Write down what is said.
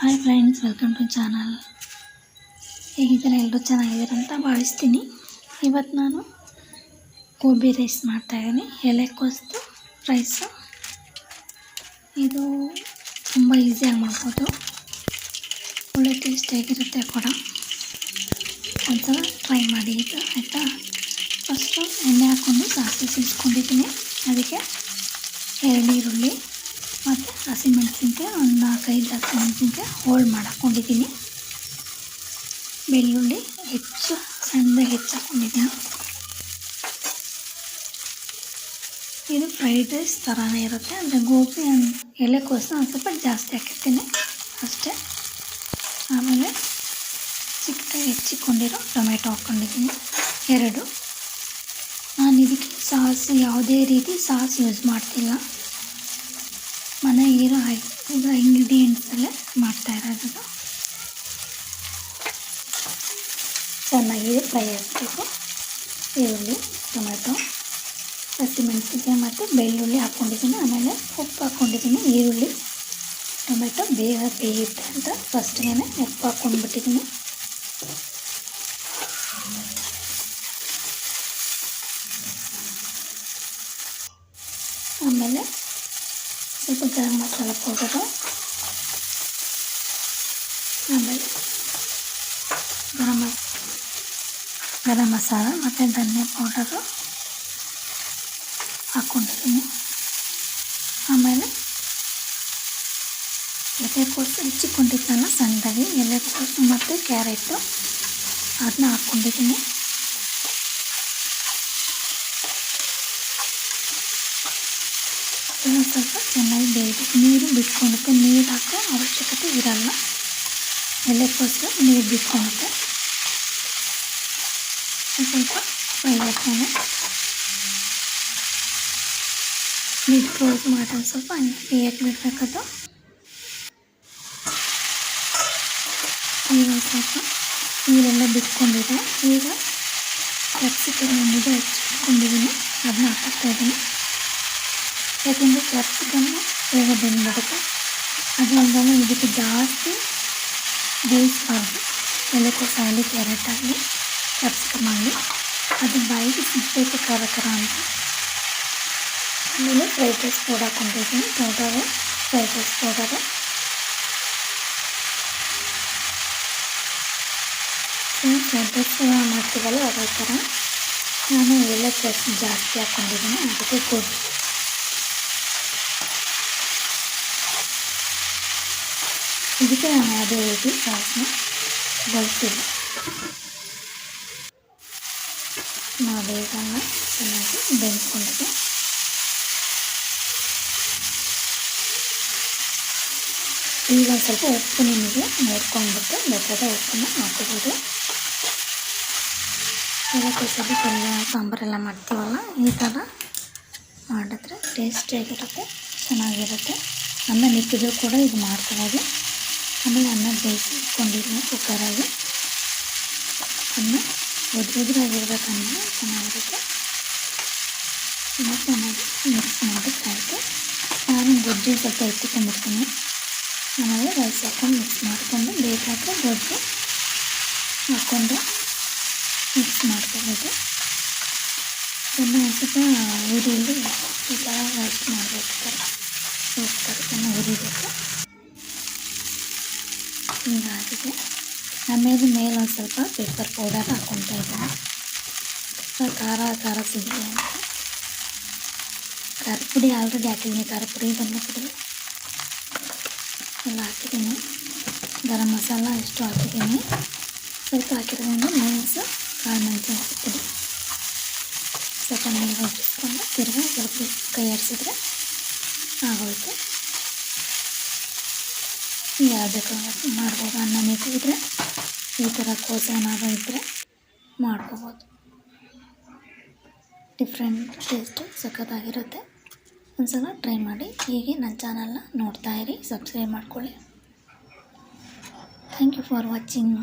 Hi friends, welcome to channel. ಹೇಗಿದ್ದಾರೆ? ಎಲ್ಲರೂ ಚೆನ್ನಾಗಿದ್ದಾರೆ ಅಂತ ಭಾವಿಸ್ತೀನಿ. ಇವತ್ತು ನಾನು ಗೋಬಿ ರೈಸ್ ಮಾಡ್ತಾಯಿದ್ದೀನಿ. ಎಲೆಕೋಸು ರೈಸು. ಇದು ತುಂಬ ಈಸಿಯಾಗಿ ಮಾಡ್ಬೋದು, ಒಳ್ಳೆ ಟೇಸ್ಟಿಯಾಗಿರುತ್ತೆ ಕೂಡ. ಒಂದ್ಸಲ ಟ್ರೈ ಮಾಡಿ ಇದು, ಆಯಿತಾ? ಫಸ್ಟು ಎಣ್ಣೆ ಹಾಕ್ಕೊಂಡು ಸಾಸಿವೆ ಸಿಡಿಸ್ಕೊಂಡಿದ್ದೀನಿ. ಅದಕ್ಕೆ 2 ಈರುಳ್ಳಿ ಮತ್ತು ಹಸಿಮೆಣಸಿನ್ಕಾಯಿ, ಒಂದು 4-5 ಹಸಿಮೆಣಸಿನ್ಕಾಯಿ ಹೋಳು ಮಾಡಾಕೊಂಡಿದ್ದೀನಿ. ಬೆಳ್ಳುಳ್ಳಿ ಸಣ್ಣದಾಗಿ ಹೆಚ್ಚಾಕೊಂಡಿದ್ದೀನಿ. ಇದು ಫ್ರೈಡ್ ರೈಸ್ ಥರನೇ ಇರುತ್ತೆ, ಅಂದರೆ ಗೋಬಿ ಎಲೆಕೋಸನ್ನ ಒಂದು ಸ್ವಲ್ಪ ಜಾಸ್ತಿ ಹಾಕಿರ್ತೀನಿ ಅಷ್ಟೇ. ಆಮೇಲೆ ಚಿಕ್ಕದಾಗಿ ಹೆಚ್ಚಿಕೊಂಡಿರೋ ಟೊಮೆಟೊ ಹಾಕ್ಕೊಂಡಿದ್ದೀನಿ 2. ನಾನು ಇದಕ್ಕೆ ಯಾವುದೇ ರೀತಿ ಸಾಸ್ ಯೂಸ್ ಮಾಡ್ತಿಲ್ಲ, ಮನೆಗಿರೋ ಇಂಗ್ರೀಡಿಯೆಂಟ್ಸಲ್ಲೇ ಮಾಡ್ತಾಯಿರೋದು. ಚೆನ್ನಾಗಿ ಫ್ರೈ ಆಗಬೇಕು. ಈರುಳ್ಳಿ, ಟೊಮೆಟೊ, ಹಸಿಮೆಣಸಿನ್ಕಾಯಿ ಮತ್ತು ಬೆಳ್ಳುಳ್ಳಿ ಹಾಕ್ಕೊಂಡಿದ್ದೀನಿ. ಆಮೇಲೆ ಉಪ್ಪು ಹಾಕ್ಕೊಂಡಿದ್ದೀನಿ. ಈರುಳ್ಳಿ ಟೊಮೆಟೊ ಬೇಗ ಬೇಯುತ್ತೆ ಅಂತ ಫಸ್ಟ್ಗೆ ಉಪ್ಪು ಹಾಕ್ಕೊಂಡ್ಬಿಟ್ಟಿದ್ದೀನಿ. ಆಮೇಲೆ ಸ್ವಲ್ಪ ಗರಂ ಮಸಾಲ ಪೌಡರು, ಆಮೇಲೆ ಗರಂ ಮಸಾಲ ಮತ್ತು ಧನಿಯಾ ಪೌಡರು ಹಾಕ್ಕೊಂಡಿದ್ದೀನಿ. ಆಮೇಲೆ ಎಲೆಕೋಸು ಹೆಚ್ಚಿಕೊಂಡಿದ್ದಲ್ಲ ಸಣ್ಣದಾಗಿ, ಎಲೆಕೋಸು ಮತ್ತು ಕ್ಯಾರೆಟು ಅದನ್ನ ಹಾಕ್ಕೊಂಡಿದ್ದೀನಿ. ಇದನ್ನು ಸ್ವಲ್ಪ ಚೆನ್ನಾಗಿ ಬೇಯಬೇಕು. ನೀರು ಬಿಟ್ಕೊಳುತ್ತೆ, ನೀರು ಹಾಕೋ ಅವಶ್ಯಕತೆ ಇರಲ್ಲ. ಎಲೆಕೋಸು ನೀರು ಬಿಟ್ಕೊಳುತ್ತೆ. ಸ್ವಲ್ಪ ಫ್ರೈ ಆದ್ಮೇಲೆ ನೀರು ಕ್ಲೋಸ್ ಮಾಡಿ ಸ್ವಲ್ಪ ಬೇಯಕ್ಕೆ ಬಿಡಬೇಕದು. ಈಗ ಸ್ವಲ್ಪ ನೀರೆಲ್ಲ ಬಿಟ್ಕೊಂಡಿದೆ. ಈಗ ಕ್ಯಾಪ್ಸಿಕಮ್ ಏನಿದೆ ಹೆಚ್ಚಿಟ್ಕೊಂಡಿದ್ದೀನಿ, ಅದನ್ನ ಹಾಕ್ತಾಯಿದ್ದೀನಿ. ಯಾಕೆಂದರೆ ಕ್ಯಾಪ್ಸಿಕಮ್ಮು ಬೇಗ ಬೆಂದ್ಬಿಡುತ್ತೆ. ಅದಲ್ಲದೆ ಇದಕ್ಕೆ ಜಾಸ್ತಿ ಬೇಯಿಸಬಾರ್ದು. ಎಲೆಕೋಸು ಆಗಲಿ, ಕ್ಯಾರೆಟ್ ಆಗಲಿ, ಕ್ಯಾಪ್ಸಿಕಮ್ ಆಗಲಿ, ಅದು ಬಾಯಿಗೆ ಸಿಗಬೇಕು ಖಾರ ಅಂತ. ಆಮೇಲೆ ಫ್ರೈಡ್ ರೈಸ್ ಪೌಡರ್ ಹಾಕ್ಕೊಂಡಿದ್ದೀನಿ. Fried rice powder. Fried rice ಮಾಡ್ತೀವಲ್ಲ ಅದೇ ಥರ ನಾನು ಎಲೆಕೋಸು ಜಾಸ್ತಿ ಹಾಕ್ಕೊಂಡಿದ್ದೀನಿ. ಅದಕ್ಕೆ ಗೋಬಿ ಇದಕ್ಕೆ ನಾನು ಯಾವುದೇ ರೀತಿ ಸಾಸನ್ನ ಬಳಸಿಲ್ಲ. ನಾವು ಇದನ್ನು ಚೆನ್ನಾಗಿ ಬೆಂದ್ಕೊಂಡಿದ್ದೆ. ಈಗ ಸ್ವಲ್ಪ ಉಪ್ಪು ನಿಮಗೆ ನೋಡ್ಕೊಂಡ್ಬಿಟ್ಟು ಬೇಕಾದ ಉಪ್ಪನ್ನು ಹಾಕೋಬೋದು. ಎಲೆಕೋಸಲ್ಲಿ ಪಲ್ಯ ಸಾಂಬಾರೆಲ್ಲ ಮಾಡ್ತೀವಲ್ಲ, ಈ ಥರ ಮಾಡಿದ್ರೆ ಟೇಸ್ಟಿಯಾಗಿರುತ್ತೆ, ಚೆನ್ನಾಗಿರುತ್ತೆ. ಅನ್ನ ಮಿಕ್ಕಿದ್ರು ಕೂಡ ಇದು ಮಾಡ್ಕೊಬೋದು. ಆಮೇಲೆ ಅನ್ನ ಬೇಯಿಸಿಟ್ಕೊಂಡಿದ್ದೀನಿ ಕುಕ್ಕರಲ್ಲಿ. ಅನ್ನ ಉದುರಾಗಿರ್ಬೇಕಂದ್ರೆ ಚೆನ್ನಾಗಿರುತ್ತೆ. ಚೆನ್ನಾಗಿ ಮಿಕ್ಸ್ ಮಾಡಿದ್ದಾಯಿತು. ನಾನು ಗೊಜ್ಜು ಸ್ವಲ್ಪ ಎತ್ತಿಕೊಂಡ್ಬಿಡ್ತೀನಿ. ಆಮೇಲೆ ರೈಸ್ ಹಾಕ್ಕೊಂಡು ಮಿಕ್ಸ್ ಮಾಡಿಕೊಂಡು ಬೇಕಾದರೆ ಗೊಜ್ಜು ಹಾಕ್ಕೊಂಡು ಮಿಕ್ಸ್ ಮಾಡ್ಕೊಬೋದು. ಇದನ್ನು ಒಂದು ಸ್ವಲ್ಪ ಉರಿಲಿ ಈ ಥರ ರೈಸ್ ಮಾಡಬೇಕು. ಇದನ್ನು ಉರಿಬೇಕು. ಹೀಗಾಗಿದೆ. ಆಮೇಲೆ ಒಂದು ಸ್ವಲ್ಪ ಪೆಪ್ಪರ್ ಪೌಡರ್ ಹಾಕ್ಕೊತಾ ಇದ್ದೀನಿ, ಖಾರ ಸಿಗಲಿ ಅಂತ. ಖಾರದ ಪುಡಿ ಆಲ್ರೆಡಿ ಹಾಕಿದ್ದೀನಿ, ಖಾರ ಪುಡಿ, ಧನಿಯಾ ಪುಡಿ ಎಲ್ಲ ಹಾಕಿದ್ದೀನಿ. ಗರಂ ಮಸಾಲ ಇಷ್ಟು ಹಾಕಿದ್ದೀನಿ. ಸ್ವಲ್ಪ ಹಾಕಿರೋದ್ರಿಂದ ಮೆಣಸು, ಕಾಳು ಮೆಣಸು ಹಾಕ್ತೀನಿ. ಸ್ವಲ್ಪ ನೀರು ಹೊಟ್ಟಿಸ್ಕೊಂಡು ತಿರ್ಗಿ ಸ್ವಲ್ಪ ಕೈ ಆಡಿಸಿದ್ರೆ ಆಗೋಯ್ತು. ಯಾವುದಕ್ಕೆ ಮಾಡ್ಬೋದು. ಅನ್ನ ಮಿಕ್ಕಿದ್ರೆ ಈ ಥರ ಕೋಸು ಏನಾದರೂ ಇದ್ದರೆ ಮಾಡ್ಕೋಬೋದು. ಡಿಫ್ರೆಂಟ್ ಟೇಸ್ಟು ಸಖತ್ತಾಗಿರುತ್ತೆ. ಒಂದು ಸಲ ಟ್ರೈ ಮಾಡಿ. ಹೀಗೆ ನನ್ನ ಚಾನಲ್ನ ನೋಡ್ತಾಯಿರಿ, ಸಬ್ಸ್ಕ್ರೈಬ್ ಮಾಡ್ಕೊಳ್ಳಿ. Thank you for watching.